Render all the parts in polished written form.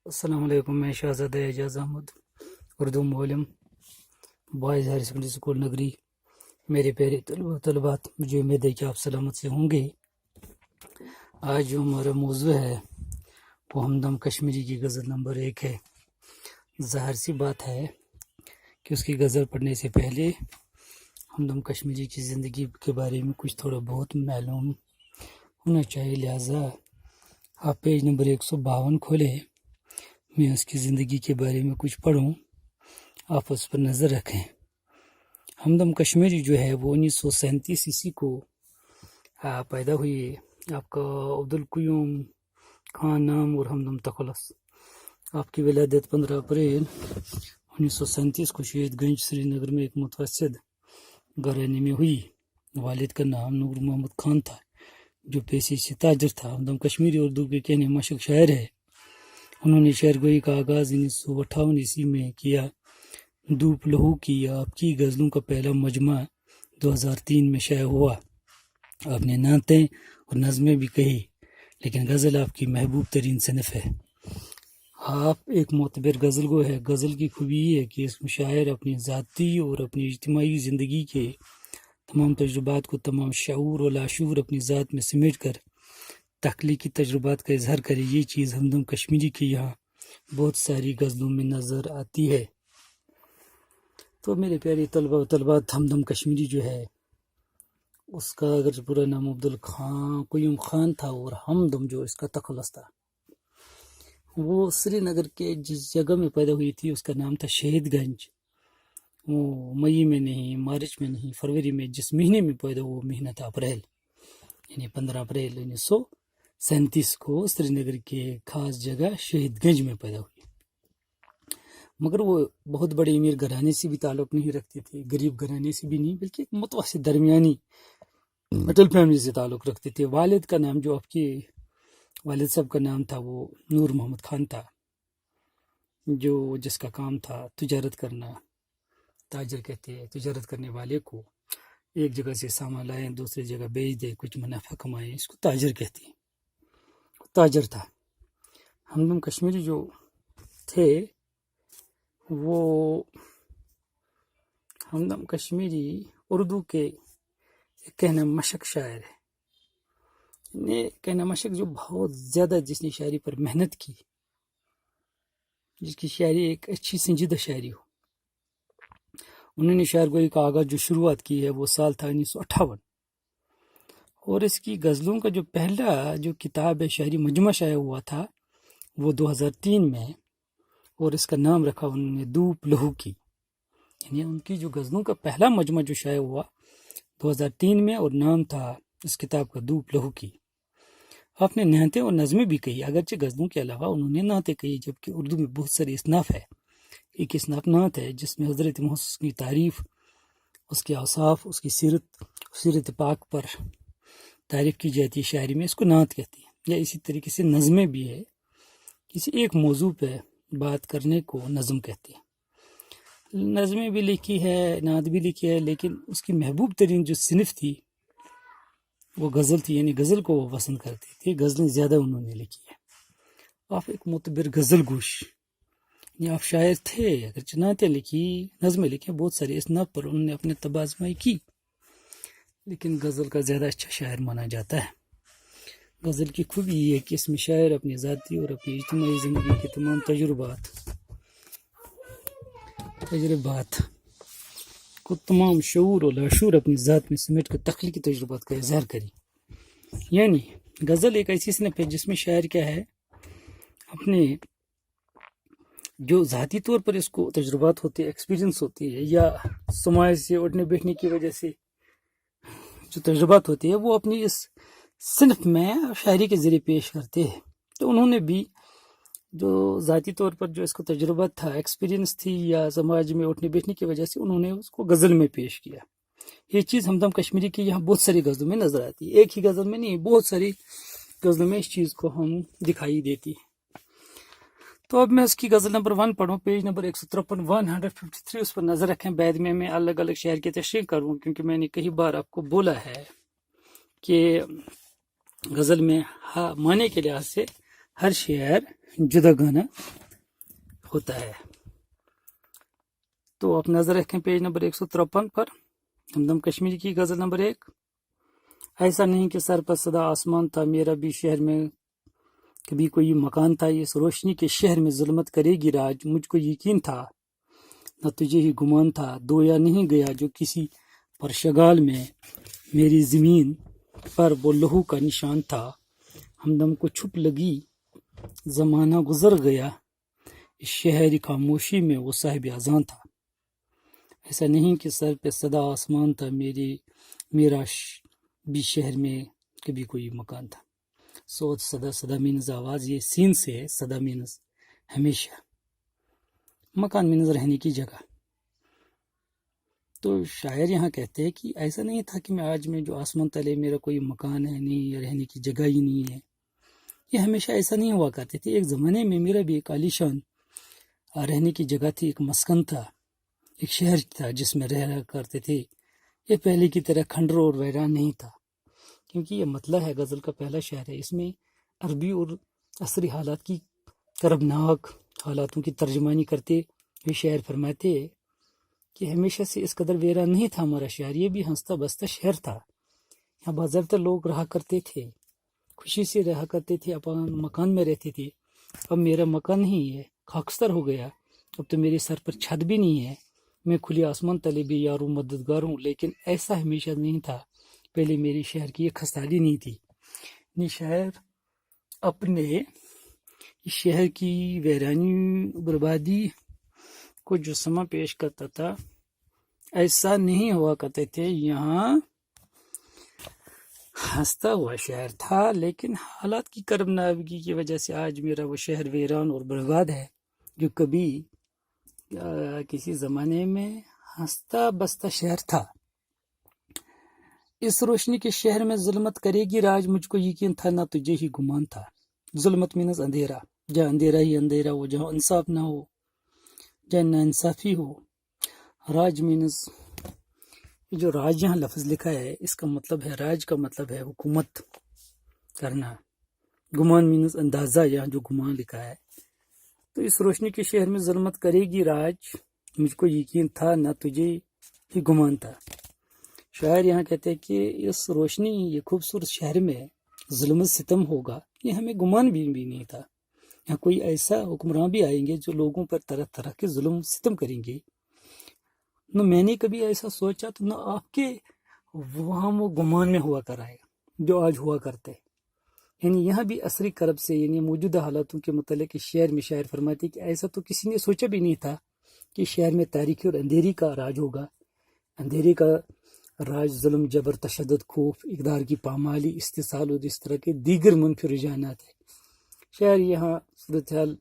السلام علیکم، میں شہزادہ اعجاز احمد، اردو معلم، بوائز ہائر سیکنڈری اسکول نگری۔ میرے پیارے طلبہ و طلبات، مجھے امید ہے کہ آپ سلامت سے ہوں گے۔ آج جو ہمارا موضوع ہے وہ ہمدم کشمیری کی غزل نمبر 1 ہے۔ ظاہر سی بات ہے کہ اس کی غزل پڑھنے سے پہلے ہمدم کشمیری کی زندگی کے بارے میں کچھ تھوڑا بہت معلوم ہونا چاہیے، لہٰذا آپ پیج نمبر 152 کھولیں، میں اس کی زندگی کے بارے میں کچھ پڑھوں، آپ اس پر نظر رکھیں۔ ہمدم کشمیری جو ہے وہ 1937 عیسوی کو پیدا ہوئی ہے۔ آپ کا عبدالقیوم خان نام اور ہمدم تخلص۔ آپ کی ولادت 15 اپریل 1937 کو شہید گنج سری نگر میں ایک متوسط گھرانے میں ہوئی۔ والد کا نام نور محمد خان تھا جو پیشے سے تاجر تھا۔ ہمدم کشمیری اردو کے کہنے مشق شاعر ہے۔ انہوں نے شعر گوئی کا آغاز 1958 عیسوی میں کیا۔ دھوپ لہو کی آپ کی غزلوں کا پہلا مجمع 2003 میں شائع ہوا۔ آپ نے نعتیں اور نظمیں بھی کہی، لیکن غزل آپ کی محبوب ترین صنف ہے۔ آپ ایک معتبر غزل گو ہے۔ غزل کی خوبی یہ ہے کہ اس میں شاعر اپنی ذاتی اور اپنی اجتماعی زندگی کے تمام تجربات کو تمام شعور و لاشعور اپنی ذات میں سمیٹ کر تخلیقی تجربات کا اظہار کرے۔ یہ چیز ہمدم کشمیری کی یہاں بہت ساری غزلوں میں نظر آتی ہے۔ تو میرے پیارے طلبہ و طلبات، ہمدم کشمیری جو ہے اس کا اگر پورا نام عبدالقیوم خان تھا، اور ہمدم جو اس کا تخلص تھا، وہ سری نگر کے جس جگہ میں پیدا ہوئی تھی اس کا نام تھا شہید گنج۔ وہ مئی میں نہیں، مارچ میں نہیں، فروری میں جس مہینے میں پیدا ہوا وہ مہینہ تھا اپریل، یعنی 15 اپریل 1937 کو سری نگر کے خاص جگہ شہید گنج میں پیدا ہوئی۔ مگر وہ بہت بڑے امیر گھرانے سے بھی تعلق نہیں رکھتے تھے، غریب گھرانے سے بھی نہیں، بلکہ ایک متوسط درمیانی مڈل فیملی سے تعلق رکھتے تھے۔ والد کا نام، جو آپ کے والد صاحب کا نام تھا، وہ نور محمد خان تھا، جس کا کام تھا تجارت کرنا۔ تاجر کہتے ہیں تجارت کرنے والے کو، ایک جگہ سے سامان لائیں دوسری جگہ بیچ دے، کچھ منافع کمائیں، اس کو تاجر کہتے ہیں۔ تاجر تھا۔ ہمدم کشمیری جو تھے وہ ہمدم کشمیری اردو کے کہنا مشق شاعر ہے۔ کہنا مشق جو بہت زیادہ، جس نے شاعری پر محنت کی، جس کی شاعری ایک اچھی سنجیدہ شاعری ہو۔ انہوں نے شعر گوئی کا آغاز جو شروعات کی ہے وہ سال تھا 1958، اور اس کی غزلوں کا جو پہلا جو کتاب ہے شاعری مجمع شائع ہوا تھا وہ 2003 میں، اور اس کا نام رکھا انہوں نے دھوپ لہو کی۔ یعنی ان کی جو غزلوں کا پہلا مجمع جو شائع ہوا 2003 میں، اور نام تھا اس کتاب کا دھوپ لہو کی۔ آپ نے نعتیں اور نظمیں بھی کہی، اگرچہ غزلوں کے علاوہ انہوں نے نعتیں کہی، جبکہ اردو میں بہت ساری اصناف ہے۔ ایک اصناف نعت ہے جس میں حضرت محمد کی تعریف، اس کے اوصاف، اس کی سیرت پاک پر تعریف کی جاتی ہے شاعری میں، اس کو نعت کہتے ہیں۔ یا اسی طریقے سے نظمیں بھی ہے، کسی ایک موضوع پہ بات کرنے کو نظم کہتے ہیں۔ نظمیں بھی لکھی ہے، نعت بھی لکھی ہے، لیکن اس کی محبوب ترین جو صنف تھی وہ غزل تھی، یعنی غزل کو وہ پسند کرتے تھے، غزلیں زیادہ انہوں نے لکھی ہے۔ آپ ایک معتبر غزل گوش، یعنی آپ شاعر تھے، اگرچہ نعتیں لکھی، نظمیں لکھی، بہت ساری اصناف پر انہوں نے اپنے طب آزمائی کی، لیکن غزل کا زیادہ اچھا شاعر مانا جاتا ہے۔ غزل کی خوبی یہ ہے کہ اس میں شاعر اپنی ذاتی اور اپنی اجتماعی زندگی کے تمام تجربات کو تمام شعور و لاشعور اپنی ذات میں سمیٹ کر تخلیقی تجربات کا اظہار کری۔ یعنی غزل ایک ایسی صنف ہے جس میں شاعر کیا ہے، اپنے جو ذاتی طور پر اس کو تجربات ہوتے ہیں، ایکسپیرینس ہوتی ہے، یا سماج سے اٹھنے بیٹھنے کی وجہ سے جو تجربات ہوتی ہے، وہ اپنی اس صنف میں شاعری کے ذریعے پیش کرتے ہیں۔ تو انہوں نے بھی جو ذاتی طور پر جو اس کو تجربات تھا، ایکسپیرینس تھی، یا سماج میں اٹھنے بیٹھنے کی وجہ سے انہوں نے اس کو غزل میں پیش کیا۔ یہ چیز ہمدم کشمیری کی یہاں بہت ساری غزلوں میں نظر آتی ہے، ایک ہی غزل میں نہیں، بہت ساری غزلوں میں اس چیز کو ہم دکھائی دیتی ہے۔ تو اب میں اس کی غزل نمبر 1 پڑھوں، پیج نمبر 153 153، اس پر نظر رکھیں۔ بعد میں الگ الگ شعر کی تشریح کروں، کیونکہ میں نے کئی بار آپ کو بولا ہے کہ غزل میں معنی کے لحاظ سے ہر شعر جدا گانا ہوتا ہے۔ تو آپ نظر رکھیں پیج نمبر 153 پر، ہمدم کشمیری کی غزل نمبر 1۔ ایسا نہیں کہ سر پر سدا آسمان تھا، میرا بھی شہر میں کبھی کوئی مکان تھا، اس روشنی کے شہر میں ظلمت کرے گی راج، مجھ کو یقین تھا نہ تجھے ہی گمان تھا، دویا نہیں گیا جو کسی پر شگال میں، میری زمین پر وہ لہو کا نشان تھا، ہمدم کو چھپ لگی زمانہ گزر گیا، اس شہری خاموشی میں وہ صاحب اذان تھا۔ ایسا نہیں کہ سر پہ صدا آسمان تھا، میرا بھی شہر میں کبھی کوئی مکان تھا۔ صوت صدا، صدا مینز آواز، یہ سین سے ہے، صدا مینز ہمیشہ، مکان مینز رہنے کی جگہ۔ تو شاعر یہاں کہتے ہیں کہ ایسا نہیں تھا کہ میں آج میں جو آسمان تلے میرا کوئی مکان ہے نہیں، یا رہنے کی جگہ ہی نہیں ہے، یہ ہمیشہ ایسا نہیں ہوا کرتے تھے۔ ایک زمانے میں میرا بھی ایک عالیشان رہنے کی جگہ تھی، ایک مسکن تھا، ایک شہر تھا جس میں رہا کرتے تھے۔ یہ پہلے کی طرح کھنڈر اور ویران نہیں تھا، کیونکہ یہ مطلع ہے، غزل کا پہلا شعر ہے، اس میں عربی اور عصری حالات کی کربناک حالاتوں کی ترجمانی کرتے ہوئے شاعر فرماتے ہیں کہ ہمیشہ سے اس قدر ویران نہیں تھا ہمارا شہر، یہ بھی ہنستا بستا شہر تھا، یہاں باضابطہ لوگ رہا کرتے تھے، خوشی سے رہا کرتے تھے، اپنا مکان میں رہتے تھے۔ اب میرا مکان نہیں ہے، خاکستر ہو گیا، اب تو میرے سر پر چھت بھی نہیں ہے، میں کھلی آسمان تلے بھی یاروں مددگار ہوں، لیکن ایسا ہمیشہ نہیں تھا، پہلے میری شہر کی یہ خستگی نہیں تھی۔ یہ شاعر اپنے شہر کی ویرانی بربادی کو جو سما پیش کرتا تھا، ایسا نہیں ہوا کرتے تھے، یہاں ہنستا ہوا شہر تھا، لیکن حالات کی کربناوی کی وجہ سے آج میرا وہ شہر ویران اور برباد ہے، جو کبھی کسی زمانے میں ہنستا بستا شہر تھا۔ اس روشنی کے شہر میں ظلمت کرے گی راج، مجھ کو یقین تھا نہ تجھے ہی گمان تھا۔ ظلمت مینز اندھیرا، جہاں اندھیرا ہی اندھیرا ہو، جہاں انصاف نہ ہو، جہاں نا انصافی ہو۔ راج مینز، جو راج یہاں لفظ لکھا ہے اس کا مطلب ہے، راج کا مطلب ہے حکومت کرنا۔ گمان مینز اندازہ، یہاں جو گمان لکھا ہے۔ تو اس روشنی کے شہر میں ظلمت کرے گی راج، مجھ کو یقین تھا نہ تجھے ہی گمان تھا۔ شاعر یہاں کہتے ہیں کہ اس روشنی، یہ خوبصورت شہر میں ظلم ستم ہوگا، یہ ہمیں گمان بھی نہیں تھا۔ یہاں کوئی ایسا حکمراں بھی آئیں گے جو لوگوں پر طرح طرح کے ظلم ستم کریں گے، نہ میں نے کبھی ایسا سوچا، تو نہ آپ کے وہاں وہ گمان میں ہوا کرائے گا جو آج ہوا کرتے ہیں۔ یعنی یہاں بھی عصری کرب سے، یعنی موجودہ حالاتوں کے متعلق شعر میں شاعر فرماتے کہ ایسا تو کسی نے سوچا بھی نہیں تھا کہ شہر میں تاریکی اور اندھیری کا راج ہوگا۔ اندھیری کا راج ظلم، جبر، تشدد، خوف، اقدار کی پامالی، استحصال اور اس طرح کے دیگر منفی رجحانات ہیں۔ شاعر یہاں صورتحال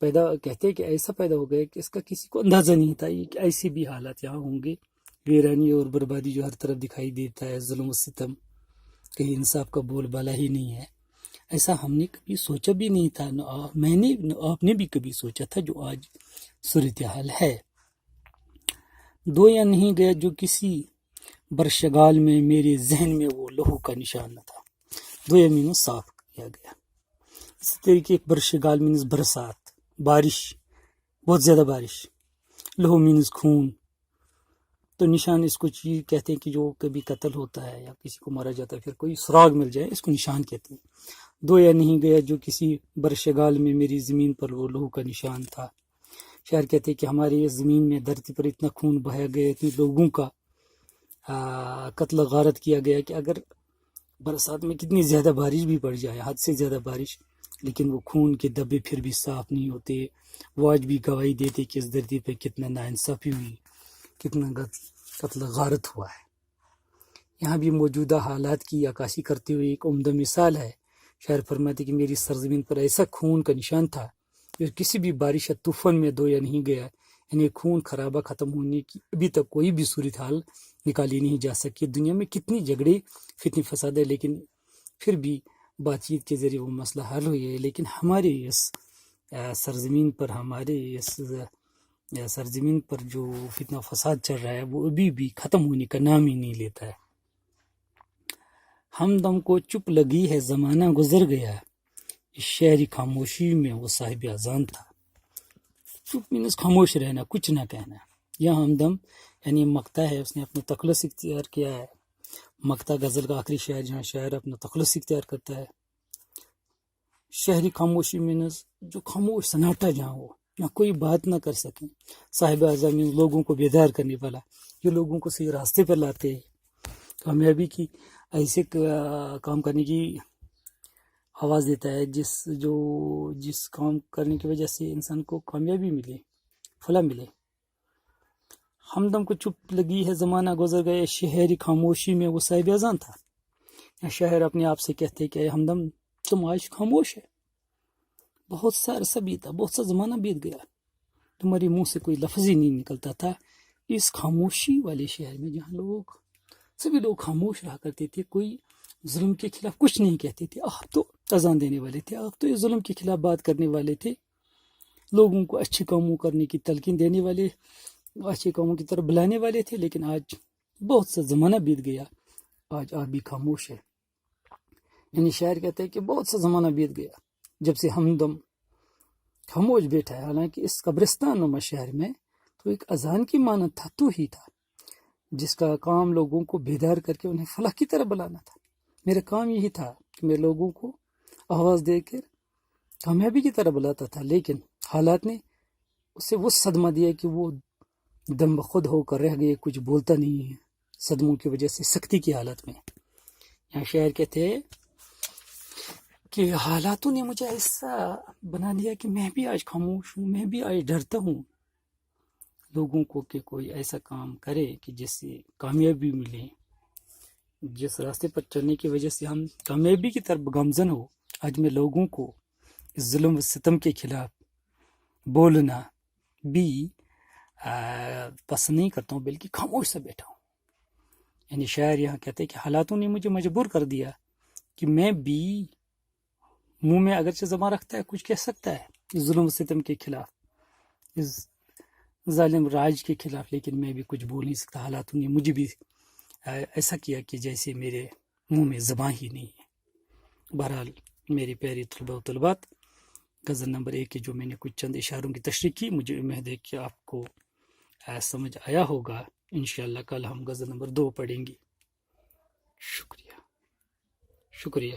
پیدا کہتے ہیں کہ ایسا پیدا ہو گیا کہ اس کا کسی کو اندازہ نہیں تھا کہ ایسے بھی حالات یہاں ہوں گے، ویرانی اور بربادی جو ہر طرف دکھائی دیتا ہے، ظلم و ستم، کہیں انصاف کا بول بالا ہی نہیں ہے۔ ایسا ہم نے کبھی سوچا بھی نہیں تھا، نہ میں نے، نہ آپ نے بھی کبھی سوچا تھا جو آج صورتحال ہے۔ دویا نہیں گیا جو کسی برشگال میں، میرے ذہن میں وہ لہو کا نشان نہ تھا۔ دویا مینس صاف کیا گیا۔ اسی طریقے برشگال مینس برسات، بارش، بہت زیادہ بارش۔ لہو مینس خون۔ تو نشان اس کو چیز کہتے ہیں کہ جو کبھی قتل ہوتا ہے یا کسی کو مارا جاتا ہے، پھر کوئی سراغ مل جائے، اس کو نشان کہتے ہیں۔ دویا نہیں گیا جو کسی برشگال میں، میری زمین پر وہ لہو کا نشان تھا۔ شاعر کہتے ہیں کہ ہماری اس زمین میں، دھرتی پر اتنا خون بہایا گیا، اتنے لوگوں کا قتل غارت کیا گیا کہ اگر برسات میں کتنی زیادہ بارش بھی پڑ جائے، حد سے زیادہ بارش، لیکن وہ خون کے دھبے پھر بھی صاف نہیں ہوتے۔ وہ آج بھی گواہی دیتے کہ اس دھرتی پہ کتنا ناانصافی ہوئی، کتنا قتل غارت ہوا ہے۔ یہاں بھی موجودہ حالات کی عکاسی کرتے ہوئے ایک عمدہ مثال ہے۔ شاعر فرماتے کہ میری سرزمین پر ایسا خون کا نشان تھا جو کسی بھی بارش یا طوفان میں دویا نہیں گیا۔ یعنی خون خرابہ ختم ہونے کی ابھی تک کوئی بھی صورتحال نکالی نہیں جا سکی۔ دنیا میں کتنی جھگڑے، فتنی فساد ہے، لیکن پھر بھی بات چیت کے ذریعے وہ مسئلہ حل ہوئی ہے۔ لیکن ہمارے اس سرزمین پر، ہمارے اس سرزمین پر جو فتنہ فساد چل رہا ہے، وہ ابھی بھی ختم ہونے کا نام ہی نہیں لیتا ہے۔ ہمدم کو چپ لگی ہے زمانہ گزر گیا، اس شہری خاموشی میں وہ صاحب اذان تھا. چپ مینس خاموش رہنا، کچھ نہ کہنا. یہاں ہمدم یعنی مقطع ہے، اس نے اپنا تخلص اختیار کیا ہے. مقطع غزل کا آخری شعر جہاں شاعر اپنا تخلص اختیار کرتا ہے. شہری خاموشی مینس جو خاموش سناٹا جہاں ہو، جہاں کوئی بات نہ کر سکیں. صاحب اعظم مینس لوگوں کو بیدار کرنے والا، جو لوگوں کو صحیح راستے پر لاتے ہیں، کامیابی کی ایسے کام کرنے کی آواز دیتا ہے جس کام کرنے کی وجہ سے انسان کو کامیابی ملے، فلاح ملے. ہمدم کو چپ لگی ہے زمانہ گزر گئے، شہری خاموشی میں وہ صاحب اذان تھا. شاعر اپنے آپ سے کہتے کہ اے ہمدم تم آج خاموش ہے، بہت سا عرصہ بیتا، بہت سا زمانہ بیت گیا، تمہاری منہ سے کوئی لفظ ہی نہیں نکلتا تھا. اس خاموشی والے شہر میں جہاں سبھی لوگ خاموش رہا کرتے تھے، کوئی ظلم کے خلاف کچھ نہیں کہتے تھے. آپ تو اذان دینے والے تھے، آپ تو اس ظلم کے خلاف بات کرنے والے تھے، لوگوں کو اچھے کاموں کرنے کی تلقین دینے والے، اچھے کاموں کی طرف بلانے والے تھے. لیکن آج بہت سا زمانہ بیت گیا، آج آپ بھی خاموش ہے. یعنی شاعر کہتے ہیں کہ بہت سا زمانہ بیت گیا جب سے ہمدم خاموش بیٹھا ہے. حالانکہ اس قبرستان نما شہر میں تو ایک اذان کی مانند تھا، تو ہی تھا جس کا کام لوگوں کو بیدار کر کے انہیں فلاح کی طرف بلانا تھا. میرا کام یہی تھا کہ میں لوگوں کو آواز دے کر کامیابی کی طرف بلاتا تھا. لیکن حالات نے اسے وہ صدمہ دیا کہ وہ دم بخود ہو کر رہ گئے، کچھ بولتا نہیں ہے صدموں کی وجہ سے، سختی کی حالت میں. یہاں شاعر کہتے ہیں کہ حالاتوں نے مجھے ایسا بنا دیا کہ میں بھی آج خاموش ہوں، میں بھی آج ڈرتا ہوں لوگوں کو کہ کوئی ایسا کام کرے کہ جس سے کامیابی ملے، جس راستے پر چلنے کی وجہ سے ہم کامیابی کی طرف گامزن ہو. آج میں لوگوں کو اس ظلم و ستم کے خلاف بولنا بھی پسند نہیں کرتا ہوں، بلکہ خاموش سے بیٹھا ہوں. یعنی شاعر یہاں کہتے ہیں کہ حالاتوں نے مجھے مجبور کر دیا کہ میں بھی منہ میں اگرچہ زبان رکھتا ہے، کچھ کہہ سکتا ہے اس ظلم و ستم کے خلاف، اس ظالم راج کے خلاف، لیکن میں بھی کچھ بول نہیں سکتا. حالاتوں نے مجھے بھی ایسا کیا کہ جیسے میرے منہ میں زبان ہی نہیں ہے. بہرحال میری پیاری طلبہ و طلبات، غزل نمبر 1 کے جو میں نے کچھ چند اشاروں کی تشریح کی، مجھے امید ہے کہ آپ کو سمجھ آیا ہوگا. انشاءاللہ کل ہم غزل نمبر 2 پڑھیں گے. شکریہ.